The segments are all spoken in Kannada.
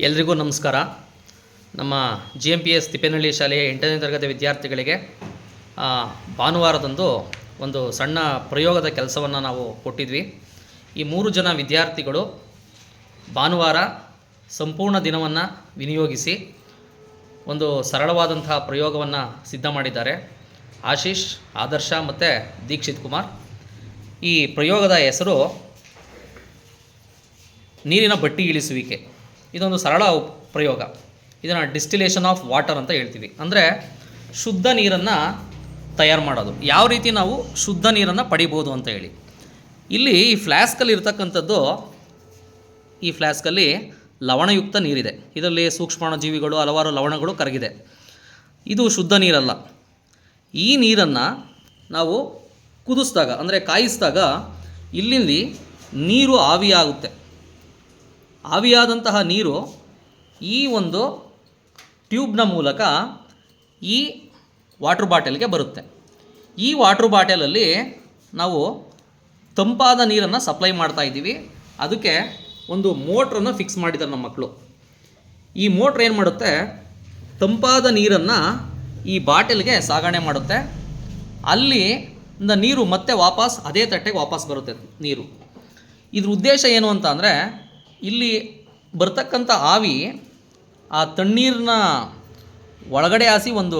ಎಲ್ರಿಗೂ ನಮಸ್ಕಾರ. ನಮ್ಮ GMPS ತಿಪ್ಪೇನಹಳ್ಳಿ ಶಾಲೆಯ 8ನೇ ತರಗತಿ ವಿದ್ಯಾರ್ಥಿಗಳಿಗೆ ಭಾನುವಾರದಂದು ಒಂದು ಸಣ್ಣ ಪ್ರಯೋಗದ ಕೆಲಸವನ್ನು ನಾವು ಕೊಟ್ಟಿದ್ವಿ. ಈ 3 ಜನ ವಿದ್ಯಾರ್ಥಿಗಳು ಭಾನುವಾರ ಸಂಪೂರ್ಣ ದಿನವನ್ನು ವಿನಿಯೋಗಿಸಿ ಒಂದು ಸರಳವಾದಂತಹ ಪ್ರಯೋಗವನ್ನು ಸಿದ್ಧ ಮಾಡಿದ್ದಾರೆ. ಆಶೀಶ್, ಆದರ್ಶ ಮತ್ತು ದೀಕ್ಷಿತ್ ಕುಮಾರ್. ಈ ಪ್ರಯೋಗದ ಹೆಸರು ನೀರಿನ ಬಟ್ಟಿ ಇಳಿಸುವಿಕೆ. ಇದೊಂದು ಸರಳ ಪ್ರಯೋಗ. ಇದನ್ನು ಡಿಸ್ಟಿಲೇಷನ್ ಆಫ್ ವಾಟರ್ ಅಂತ ಹೇಳ್ತೀವಿ. ಅಂದರೆ ಶುದ್ಧ ನೀರನ್ನು ತಯಾರು ಮಾಡೋದು, ಯಾವ ರೀತಿ ನಾವು ಶುದ್ಧ ನೀರನ್ನು ಪಡಿಬೋದು ಅಂತ ಹೇಳಿ. ಇಲ್ಲಿ ಈ ಫ್ಲ್ಯಾಸ್ಕಲ್ಲಿ ಇರ್ತಕ್ಕಂಥದ್ದು, ಈ ಫ್ಲ್ಯಾಸ್ಕಲ್ಲಿ ಲವಣಯುಕ್ತ ನೀರಿದೆ. ಇದರಲ್ಲಿ ಸೂಕ್ಷ್ಮಾಣುಜೀವಿಗಳು, ಹಲವಾರು ಲವಣಗಳು ಕರಗಿದೆ. ಇದು ಶುದ್ಧ ನೀರಲ್ಲ. ಈ ನೀರನ್ನು ನಾವು ಕುದಿಸಿದಾಗ, ಅಂದರೆ ಕಾಯಿಸಿದಾಗ ಇಲ್ಲಿ ನೀರು ಆವಿಯಾಗುತ್ತೆ. ಆವಿಯಾದಂತಹ ನೀರು ಈ ಒಂದು ಟ್ಯೂಬ್ನ ಮೂಲಕ ಈ ವಾಟ್ರ್ ಬಾಟಲ್ಗೆ ಬರುತ್ತೆ. ಈ ವಾಟ್ರ್ ಬಾಟಲಲ್ಲಿ ನಾವು ತಂಪಾದ ನೀರನ್ನು ಸಪ್ಲೈ ಮಾಡ್ತಾಯಿದ್ದೀವಿ. ಅದಕ್ಕೆ ಒಂದು ಮೋಟ್ರನ್ನು ಫಿಕ್ಸ್ ಮಾಡಿದ್ದಾರೆ ನಮ್ಮ ಮಕ್ಕಳು. ಈ ಮೋಟ್ರ್ ಏನು ಮಾಡುತ್ತೆ, ತಂಪಾದ ನೀರನ್ನು ಈ ಬಾಟಲ್ಗೆ ಸಾಗಣೆ ಮಾಡುತ್ತೆ. ಅಲ್ಲಿಂದ ನೀರು ಮತ್ತೆ ವಾಪಸ್ ಅದೇ ತಟ್ಟೆಗೆ ವಾಪಸ್ ಬರುತ್ತೆ ನೀರು. ಇದ್ರ ಉದ್ದೇಶ ಏನು ಅಂತ ಅಂದರೆ, ಇಲ್ಲಿ ಬರ್ತಕ್ಕಂಥ ಆವಿ ಆ ತಣ್ಣೀರನ್ನ ಒಳಗಡೆ ಹಾಸಿ ಒಂದು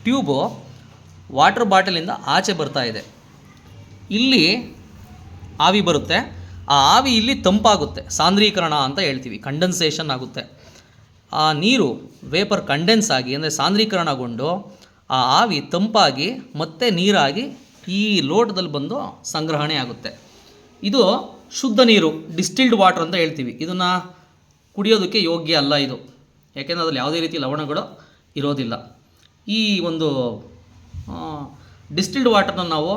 ಟ್ಯೂಬು ವಾಟ್ರ್ ಬಾಟಲಿಂದ ಆಚೆ ಬರ್ತಾ ಇದೆ. ಇಲ್ಲಿ ಆವಿ ಬರುತ್ತೆ. ಆ ಆವಿ ಇಲ್ಲಿ ತಂಪಾಗುತ್ತೆ, ಸಾಂದ್ರೀಕರಣ ಅಂತ ಹೇಳ್ತೀವಿ, ಕಂಡೆನ್ಸೇಷನ್ ಆಗುತ್ತೆ. ಆ ನೀರು ವೇಪರ್ ಕಂಡೆನ್ಸ್ ಆಗಿ, ಅಂದರೆ ಸಾಂದ್ರೀಕರಣಗೊಂಡು ಆ ಆವಿ ತಂಪಾಗಿ ಮತ್ತೆ ನೀರಾಗಿ ಈ ಲೋಟದಲ್ಲಿ ಬಂದು ಸಂಗ್ರಹಣೆ ಆಗುತ್ತೆ. ಇದು ಶುದ್ಧ ನೀರು, ಡಿಸ್ಟಿಲ್ಡ್ ವಾಟರ್ ಅಂತ ಹೇಳ್ತೀವಿ. ಇದನ್ನು ಕುಡಿಯೋದಕ್ಕೆ ಯೋಗ್ಯ ಅಲ್ಲ ಇದು, ಯಾಕೆಂದರೆ ಅದರಲ್ಲಿ ಯಾವುದೇ ರೀತಿ ಲವಣಗಳು ಇರೋದಿಲ್ಲ. ಈ ಒಂದು ಡಿಸ್ಟಿಲ್ಡ್ ವಾಟರ್ನ ನಾವು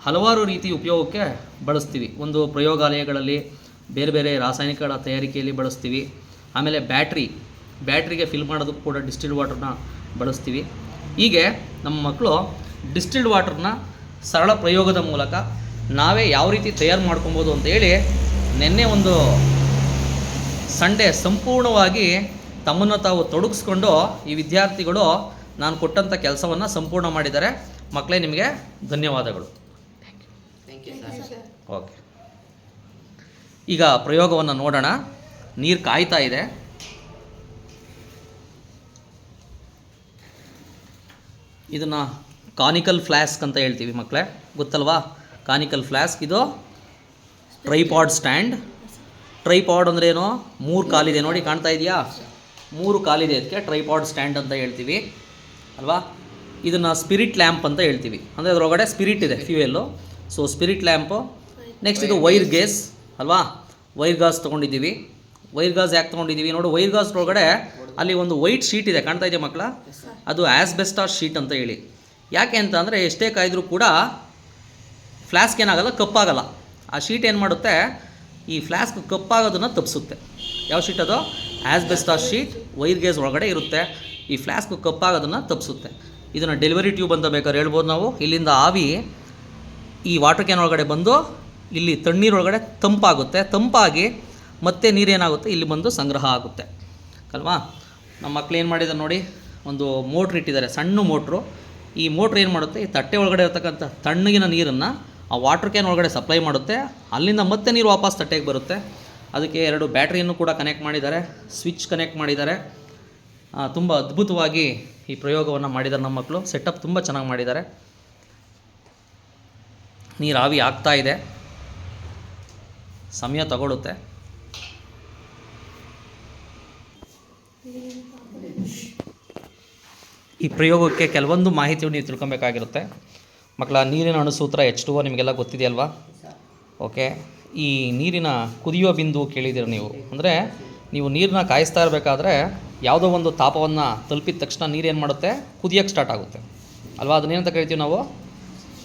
ಹಲವಾರು ರೀತಿ ಉಪಯೋಗಕ್ಕೆ ಬಳಸ್ತೀವಿ. ಒಂದು ಪ್ರಯೋಗಾಲಯಗಳಲ್ಲಿ ಬೇರೆ ಬೇರೆ ರಾಸಾಯನಿಕಗಳ ತಯಾರಿಕೆಯಲ್ಲಿ ಬಳಸ್ತೀವಿ. ಆಮೇಲೆ ಬ್ಯಾಟ್ರಿಗೆ ಫಿಲ್ ಮಾಡೋದಕ್ಕೂ ಕೂಡ ಡಿಸ್ಟಿಲ್ಡ್ ವಾಟರ್ನ ಬಳಸ್ತೀವಿ. ಹೀಗೆ ನಮ್ಮ ಮಕ್ಕಳು ಡಿಸ್ಟಿಲ್ಡ್ ವಾಟರ್ನ ಸರಳ ಪ್ರಯೋಗದ ಮೂಲಕ ನಾವೇ ಯಾವ ರೀತಿ ತಯಾರು ಮಾಡ್ಕೊಬೋದು ಅಂತ ಹೇಳಿ ನಿನ್ನೆ ಒಂದು ಸಂಡೇ ಸಂಪೂರ್ಣವಾಗಿ ತಮ್ಮನ್ನು ತಾವು ತೊಡಗಿಸ್ಕೊಂಡು ಈ ವಿದ್ಯಾರ್ಥಿಗಳು ನಾನು ಕೊಟ್ಟಂಥ ಕೆಲಸವನ್ನು ಸಂಪೂರ್ಣ ಮಾಡಿದ್ದಾರೆ. ಮಕ್ಕಳೇ, ನಿಮಗೆ ಧನ್ಯವಾದಗಳು. ಓಕೆ, ಈಗ ಪ್ರಯೋಗವನ್ನು ನೋಡೋಣ. ನೀರು ಕಾಯ್ತಾ ಇದೆ. ಇದನ್ನು ಕಾನಿಕಲ್ ಫ್ಲಾಸ್ಕ್ ಅಂತ ಹೇಳ್ತೀವಿ ಮಕ್ಕಳೇ, ಗೊತ್ತಲ್ವಾ? Conical flask. ಇದು ಟ್ರೈಪಾಡ್ ಸ್ಟ್ಯಾಂಡ್. ಟ್ರೈಪಾಡ್ ಅಂದರೆ ಏನು? 3 ಕಾಲಿದೆ ನೋಡಿ, ಕಾಣ್ತಾ ಇದೆಯಾ? 3 ಕಾಲಿದೆ, ಅದಕ್ಕೆ ಟ್ರೈಪಾಡ್ ಸ್ಟ್ಯಾಂಡ್ ಅಂತ ಹೇಳ್ತೀವಿ ಅಲ್ವಾ? ಇದನ್ನು ಸ್ಪಿರಿಟ್ ಲ್ಯಾಂಪ್ ಅಂತ ಹೇಳ್ತೀವಿ, ಅಂದರೆ ಅದರೊಳಗಡೆ ಸ್ಪಿರಿಟ್ ಇದೆ, fuel. So spirit lamp. Next ಇದು ವೈರ್ ಗೇಸ್ ಅಲ್ವಾ? ವೈರ್ ಗಾಸ್ ತೊಗೊಂಡಿದ್ದೀವಿ. ವೈರ್ ಗಾಸ್ ಯಾಕೆ ತೊಗೊಂಡಿದ್ದೀವಿ ನೋಡು, ವೈರ್ ಗಾಸ್ ಒಳಗಡೆ ಅಲ್ಲಿ ಒಂದು ವೈಟ್ ಶೀಟ್ ಇದೆ, ಕಾಣ್ತಾ ಇದೆಯಾ ಮಕ್ಕಳ? ಅದು ಆಸ್ಬೆಸ್ಟಾಸ್ ಶೀಟ್ ಅಂತ ಹೇಳಿ. ಯಾಕೆ ಅಂತ ಅಂದರೆ, ಎಷ್ಟೇ ಕಾಯ್ದರೂ ಕೂಡ ಫ್ಲಾಸ್ಕ್ ಏನಾಗಲ್ಲ, ಕಪ್ಪಾಗಲ್ಲ. ಆ ಶೀಟ್ ಏನು ಮಾಡುತ್ತೆ, ಈ ಫ್ಲಾಸ್ಕ್ ಕಪ್ಪಾಗೋದನ್ನು ತಪ್ಪಿಸುತ್ತೆ. ಯಾವ ಶೀಟ್ ಅದು? ಆಸ್ಬೆಸ್ಟಾಸ್ ಶೀಟ್ ವೈರ್ ಗೇಸ್ ಒಳಗಡೆ ಇರುತ್ತೆ. ಈ ಫ್ಲಾಸ್ಕ್ ಕಪ್ಪಾಗೋದನ್ನು ತಪ್ಪಿಸುತ್ತೆ. ಇದನ್ನು ಡೆಲಿವರಿ ಟ್ಯೂಬ್ ಅಂತ ಬೇಕಾದ್ರೆ ಹೇಳ್ಬೋದು ನಾವು. ಇಲ್ಲಿಂದ ಆವಿ ಈ ವಾಟರ್ ಕ್ಯಾನ್ ಒಳಗಡೆ ಬಂದು ಇಲ್ಲಿ ತಣ್ಣೀರೊಳಗಡೆ ತಂಪಾಗುತ್ತೆ. ತಂಪಾಗಿ ಮತ್ತೆ ನೀರೇನಾಗುತ್ತೆ, ಇಲ್ಲಿ ಬಂದು ಸಂಗ್ರಹ ಆಗುತ್ತೆ ಅಲ್ವಾ? ನಮ್ಮ ಮಕ್ಳು ಏನು ಮಾಡಿದ್ದಾರೆ ನೋಡಿ, ಒಂದು ಮೋಟ್ರ್ ಇಟ್ಟಿದ್ದಾರೆ, ಸಣ್ಣ ಮೋಟ್ರು. ಈ ಮೋಟ್ರ್ ಏನು ಮಾಡುತ್ತೆ, ಈ ತಟ್ಟೆ ಒಳಗಡೆ ಇರತಕ್ಕಂಥ ತಣ್ಣಗಿನ ನೀರನ್ನು ಆ ವಾಟರ್ ಕ್ಯಾನ್ ಒಳಗಡೆ ಸಪ್ಲೈ ಮಾಡುತ್ತೆ. ಅಲ್ಲಿಂದ ಮತ್ತೆ ನೀರು ವಾಪಸ್ ತಟ್ಟೆಗೆ ಬರುತ್ತೆ. ಅದಕ್ಕೆ 2 ಬ್ಯಾಟ್ರಿಯನ್ನು ಕೂಡ ಕನೆಕ್ಟ್ ಮಾಡಿದ್ದಾರೆ, ಸ್ವಿಚ್ ಕನೆಕ್ಟ್ ಮಾಡಿದ್ದಾರೆ. ತುಂಬ ಅದ್ಭುತವಾಗಿ ಈ ಪ್ರಯೋಗವನ್ನು ಮಾಡಿದ್ದಾರೆ ನಮ್ಮ ಮಕ್ಕಳು. ಸೆಟಪ್ ತುಂಬ ಚೆನ್ನಾಗಿ ಮಾಡಿದ್ದಾರೆ. ನೀರು ಆವಿ ಆಗ್ತಾ ಇದೆ, ಸಮಯ ತಗೊಳ್ಳುತ್ತೆ. ಈ ಪ್ರಯೋಗಕ್ಕೆ ಕೆಲವೊಂದು ಮಾಹಿತಿಯನ್ನು ನೀವು ತಿಳ್ಕೊಬೇಕಾಗಿರುತ್ತೆ ಮಕ್ಕಳ. ನೀರಿನ ಅಣುಸೂತ್ರ H2O ನಿಮಗೆಲ್ಲ ಗೊತ್ತಿದೆಯಲ್ವಾ? ಓಕೆ, ಈ ನೀರಿನ ಕುದಿಯುವ ಬಿಂದು ಕೇಳಿದ್ದೀರ ನೀವು. ಅಂದರೆ ನೀವು ನೀರನ್ನ ಕಾಯಿಸ್ತಾ ಇರಬೇಕಾದ್ರೆ ಯಾವುದೋ ಒಂದು ತಾಪವನ್ನು ತಲುಪಿದ ತಕ್ಷಣ ನೀರೇನು ಮಾಡುತ್ತೆ, ಕುದಿಯೋಕ್ಕೆ ಸ್ಟಾರ್ಟ್ ಆಗುತ್ತೆ ಅಲ್ವಾ? ಅದನ್ನೇನಂತ ಕರಿತೀವಿ ನಾವು?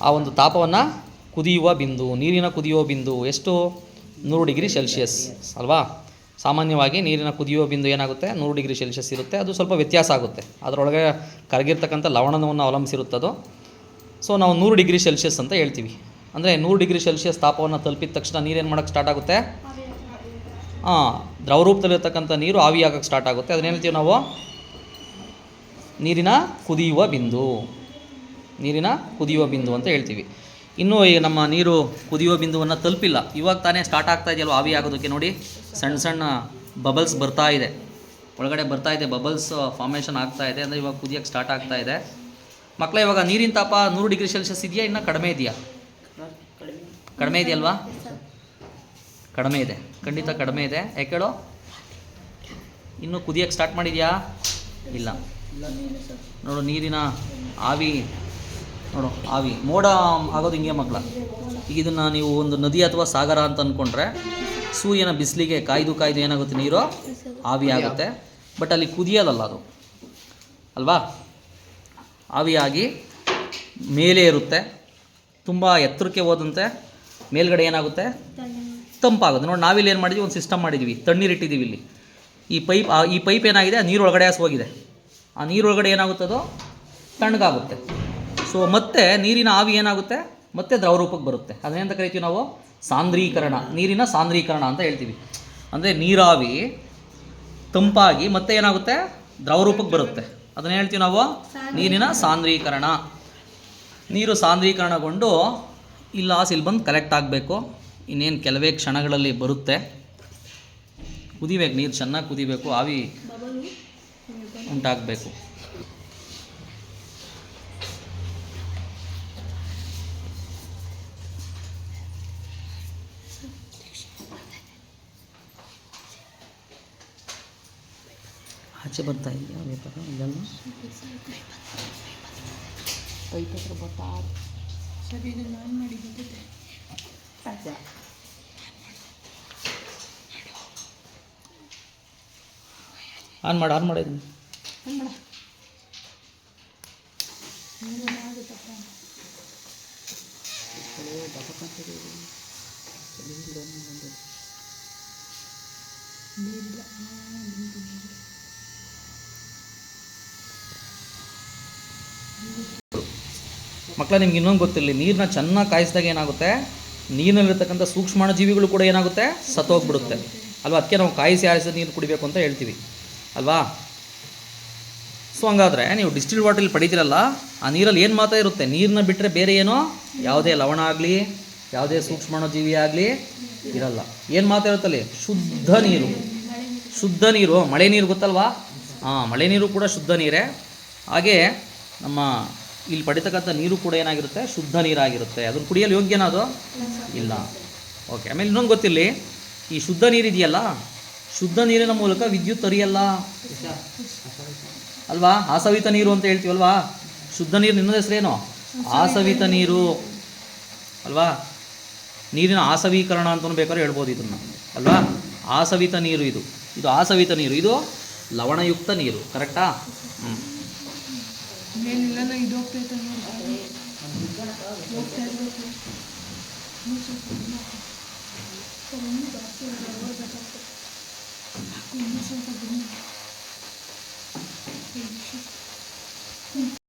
ಆ ಒಂದು ತಾಪವನ್ನು ಕುದಿಯುವ ಬಿಂದು, ನೀರಿನ ಕುದಿಯುವ ಬಿಂದು ಎಷ್ಟು? 100 ಡಿಗ್ರಿ ಸೆಲ್ಸಿಯಸ್ ಅಲ್ವಾ? ಸಾಮಾನ್ಯವಾಗಿ ನೀರಿನ ಕುದಿಯುವ ಬಿಂದು ಏನಾಗುತ್ತೆ, 100 ಡಿಗ್ರಿ ಸೆಲ್ಸಿಯಸ್ ಇರುತ್ತೆ. ಅದು ಸ್ವಲ್ಪ ವ್ಯತ್ಯಾಸ ಆಗುತ್ತೆ, ಅದರೊಳಗೆ ಕರಗಿರ್ತಕ್ಕಂಥ ಲವಣವನ್ನು ಅವಲಂಬಿಸಿರುತ್ತದು. ಸೊ ನಾವು 100 ಡಿಗ್ರಿ ಸೆಲ್ಸಿಯಸ್ ಅಂತ ಹೇಳ್ತೀವಿ. ಅಂದರೆ 100 ಡಿಗ್ರಿ ಸೆಲ್ಸಿಯಸ್ ತಾಪವನ್ನು ತಲುಪಿದ ತಕ್ಷಣ ನೀರೇನು ಮಾಡೋಕ್ಕೆ ಸ್ಟಾರ್ಟ್ ಆಗುತ್ತೆ, ದ್ರವ ರೂಪದಲ್ಲಿರ್ತಕ್ಕಂಥ ನೀರು ಆವಿಯಾಗಕ್ಕೆ ಸ್ಟಾರ್ಟ್ ಆಗುತ್ತೆ. ಅದನ್ನ ಹೇಳ್ತೀವಿ ನಾವು ನೀರಿನ ಕುದಿಯುವ ಬಿಂದು. ನೀರಿನ ಕುದಿಯುವ ಬಿಂದು ಅಂತ ಹೇಳ್ತೀವಿ. ಇನ್ನೂ ಈ ನಮ್ಮ ನೀರು ಕುದಿಯುವ ಬಿಂದುವನ್ನು ತಲುಪಿಲ್ಲ, ಇವಾಗ ತಾನೇ ಸ್ಟಾರ್ಟ್ ಆಗ್ತಾ ಇದೆಯಲ್ವ ಆವಿ ಆಗೋದಕ್ಕೆ. ನೋಡಿ ಸಣ್ಣ ಸಣ್ಣ ಬಬಲ್ಸ್ ಬರ್ತಾ ಇದೆ, ಒಳಗಡೆ ಬರ್ತಾ ಇದೆ, ಬಬಲ್ಸ್ ಫಾರ್ಮೇಷನ್ ಆಗ್ತಾ ಇದೆ. ಅಂದರೆ ಇವಾಗ ಕುದಿಯೋಕ್ಕೆ ಸ್ಟಾರ್ಟ್ ಆಗ್ತಾ ಇದೆ. ಮಕ್ಕಳೇ, ಇವಾಗ ನೀರಿನ ತಾಪ 100 ಡಿಗ್ರಿ ಸೆಲ್ಸಿಯಸ್ ಇದೆಯಾ, ಇನ್ನೂ ಕಡಿಮೆ ಇದೆಯಾ? ಕಡಿಮೆ ಇದೆಯಲ್ವಾ? ಕಡಿಮೆ ಇದೆ, ಖಂಡಿತ ಕಡಿಮೆ ಇದೆ. ಯಾಕೆ ಹೇಳೋ? ಇನ್ನೂ ಕುದಿಯೋಕ್ಕೆ ಸ್ಟಾರ್ಟ್ ಮಾಡಿದೆಯಾ? ಇಲ್ಲ. ನೋಡು ನೀರಿನ ಆವಿ, ನೋಡು ಆವಿ ಮೋಡ ಆಗೋದು ಹಿಂಗೆ ಮಕ್ಕಳ. ಈಗ ಇದನ್ನು ನೀವು ಒಂದು ನದಿ ಅಥವಾ ಸಾಗರ ಅಂತ ಅಂದ್ಕೊಂಡ್ರೆ ಸೂರ್ಯನ ಬಿಸಿಲಿಗೆ ಕಾಯ್ದು ಏನಾಗುತ್ತೆ, ನೀರು ಆವಿ ಆಗುತ್ತೆ. ಬಟ್ ಅಲ್ಲಿ ಕುದಿಯೋದಲ್ಲ ಅದು, ಅಲ್ವಾ? ಆವಿಯಾಗಿ ಮೇಲೆ ಇರುತ್ತೆ. ತುಂಬ ಎತ್ತರಕ್ಕೆ ಹೋದಂತೆ ಮೇಲ್ಗಡೆ ಏನಾಗುತ್ತೆ, ತಂಪಾಗುತ್ತೆ. ನೋಡಿ ನಾವಿಲ್ಲಿ ಏನು ಮಾಡಿದ್ವಿ, ಒಂದು ಸಿಸ್ಟಮ್ ಮಾಡಿದ್ವಿ, ತಣ್ಣೀರು ಇಟ್ಟಿದ್ದೀವಿ ಇಲ್ಲಿ. ಈ ಪೈಪ್ ಏನಾಗಿದೆ, ಆ ನೀರು ಒಳಗಡೆ ಹೋಗಿದೆ. ಆ ನೀರೊಳಗಡೆ ಏನಾಗುತ್ತೆ, ಅದು ತಣ್ಣಗಾಗುತ್ತೆ. ಸೊ ಮತ್ತೆ ನೀರಿನ ಆವಿ ಏನಾಗುತ್ತೆ, ಮತ್ತೆ ದ್ರವರೂಪಕ್ಕೆ ಬರುತ್ತೆ. ಅದನ್ನೇಂತ ಕರಿತೀವಿ ನಾವು, ಸಾಂದ್ರೀಕರಣ. ನೀರಿನ ಸಾಂದ್ರೀಕರಣ ಅಂತ ಹೇಳ್ತೀವಿ. ಅಂದರೆ ನೀರಾವಿ ತಂಪಾಗಿ ಮತ್ತೆ ಏನಾಗುತ್ತೆ, ದ್ರವರೂಪಕ್ಕೆ ಬರುತ್ತೆ. ಅದನ್ನು ಹೇಳ್ತೀವಿ ನಾವು ನೀರಿನ ಸಾಂದ್ರೀಕರಣ. ನೀರು ಸಾಂದ್ರೀಕರಣಗೊಂಡು ಇಲ್ಲಿ ಬಂದು ಕಲೆಕ್ಟ್ ಆಗಬೇಕು. ಇನ್ನೇನು ಕೆಲವೇ ಕ್ಷಣಗಳಲ್ಲಿ ಬರುತ್ತೆ. ಕುದಿಬೇಕು, ನೀರು ಚೆನ್ನಾಗಿ ಕುದಿಬೇಕು, ಆವಿ ಉಂಟಾಗಬೇಕು. ಆಚೆ ಬರ್ತಾ ಇದೆಯಾ ವ್ಯಾಪಾರ ಇದೆಲ್ಲ? ಪೈಪ್ ಹತ್ರ ಬರ್ತಾ ಸರಿ. ಇದು ನಾನು ಮಾಡಿದ್ದೆ ಆನ್ ಮಾಡು ಇದನ್ನು. ಮಕ್ಕಳ, ನಿಮ್ಗೆ ಇನ್ನೊಂದು ಗೊತ್ತಿರಲಿ, ನೀರನ್ನ ಚೆನ್ನಾಗಿ ಕಾಯಿಸಿದಾಗ ಏನಾಗುತ್ತೆ, ನೀರಿನಲ್ಲಿರ್ತಕ್ಕಂಥ ಸೂಕ್ಷ್ಮಾಣು ಜೀವಿಗಳು ಕೂಡ ಏನಾಗುತ್ತೆ, ಸತ್ತೋಗ್ಬಿಡುತ್ತೆ ಅಲ್ವಾ? ಅದಕ್ಕೆ ನಾವು ಕಾಯಿಸಿ ಆರಿಸಿದ ನೀರು ಕುಡಿಬೇಕು ಅಂತ ಹೇಳ್ತೀವಿ ಅಲ್ವಾ? ಸೊ ಹಂಗಾದರೆ ನೀವು ಡಿಸ್ಟಿಲ್ ವಾಟರಲ್ಲಿ ಪಡಿತೀರಲ್ಲ, ಆ ನೀರಲ್ಲಿ ಏನು ಮಾತ್ರ ಇರುತ್ತೆ, ನೀರನ್ನ ಬಿಟ್ಟರೆ ಬೇರೆ ಏನೋ ಯಾವುದೇ ಲವಣ ಆಗಲಿ ಯಾವುದೇ ಸೂಕ್ಷ್ಮಾಣು ಜೀವಿ ಆಗಲಿ ಇರಲ್ಲ. ಏನು ಮಾತ್ರ ಇರುತ್ತಲ್ಲಿ, ಶುದ್ಧ ನೀರು. ಶುದ್ಧ ನೀರು, ಮಳೆ ನೀರು ಗೊತ್ತಲ್ವಾ? ಮಳೆ ನೀರು ಕೂಡ ಶುದ್ಧ ನೀರೇ. ಹಾಗೆ ನಮ್ಮ ಇಲ್ಲಿ ಪಡಿತಕ್ಕಂಥ ನೀರು ಕೂಡ ಏನಾಗಿರುತ್ತೆ, ಶುದ್ಧ ನೀರಾಗಿರುತ್ತೆ. ಅದನ್ನು ಕುಡಿಯಲು ಯೋಗ್ಯನಾ ಅದು? ಇಲ್ಲ. ಓಕೆ. ಆಮೇಲೆ ಇನ್ನೊಂದು ಗೊತ್ತಿರಲಿ, ಈ ಶುದ್ಧ ನೀರಿದೆಯಲ್ಲ, ಶುದ್ಧ ನೀರಿನ ಮೂಲಕ ವಿದ್ಯುತ್ ಹರಿಯಲ್ಲ ಅಲ್ವಾ? ಆಸವಿತ ನೀರು ಅಂತ ಹೇಳ್ತೀವಲ್ವಾ? ಶುದ್ಧ ನೀರು ಇನ್ನೊಂದು ಹೆಸರೇನು? ಆಸವಿತ ನೀರು ಅಲ್ವಾ? ನೀರಿನ ಆಸವೀಕರಣ ಅಂತಲೂ ಬೇಕಾದ್ರೆ ಹೇಳ್ಬೋದು ಇದನ್ನು ಅಲ್ವಾ? ಆಸವಿತ ನೀರು ಇದು ಆಸವಿತ ನೀರು, ಇದು ಲವಣಯುಕ್ತ ನೀರು. ಕರೆಕ್ಟಾ?